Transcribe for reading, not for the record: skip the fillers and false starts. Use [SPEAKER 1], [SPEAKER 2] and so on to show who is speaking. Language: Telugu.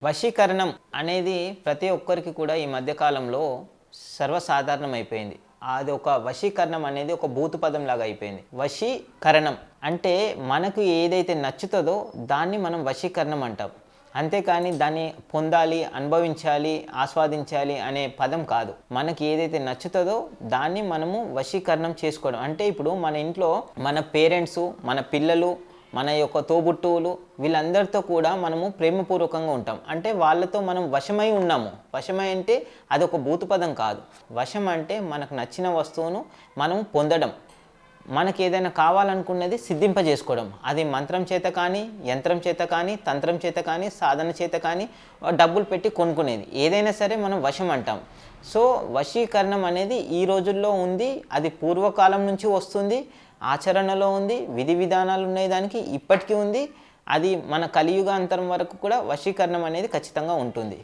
[SPEAKER 1] వశీకరణం అనేది ప్రతి ఒక్కరికి కూడా ఈ మధ్య కాలంలో సర్వసాధారణమైపోయింది. అది ఒక వశీకరణం అనేది ఒక భూత పదం లాగా అయిపోయింది. వశీకరణం అంటే మనకు ఏదైతే నచ్చుతుందో దాన్ని మనం వశీకరణం అంటాం. అంతేకాని దాన్ని పొందాలి, అనుభవించాలి, ఆస్వాదించాలి అనే పదం కాదు. మనకి ఏదైతే నచ్చుతుందో దాన్ని మనము వశీకరణం చేసుకోవడం. అంటే ఇప్పుడు మన ఇంట్లో మన పేరెంట్స్, మన పిల్లలు, మన యొక్క తోబుట్టువులు వీళ్ళందరితో కూడా మనము ప్రేమపూర్వకంగా ఉంటాం. అంటే వాళ్ళతో మనం వశమై ఉన్నాము. వశమై అంటే అదొక భూతపదం కాదు. వశం అంటే మనకు నచ్చిన వస్తువును మనం పొందడం, మనకి ఏదైనా కావాలనుకున్నది సిద్ధింపజేసుకోవడం. అది మంత్రం చేత కానీ, యంత్రం చేత కానీ, తంత్రం చేత కానీ, సాధన చేత కానీ, డబ్బులు పెట్టి కొనుక్కునేది ఏదైనా సరే మనం వశం అంటాం. సో వశీకరణం అనేది ఈ రోజుల్లో ఉంది. అది పూర్వకాలం నుంచి వస్తుంది, ఆచరణలో ఉంది, విధి విధానాలు ఉన్నాయి, దానికి ఇప్పటికీ ఉంది. అది మన కలియుగాంతరం వరకు కూడా వశీకరణం అనేది ఖచ్చితంగా ఉంటుంది.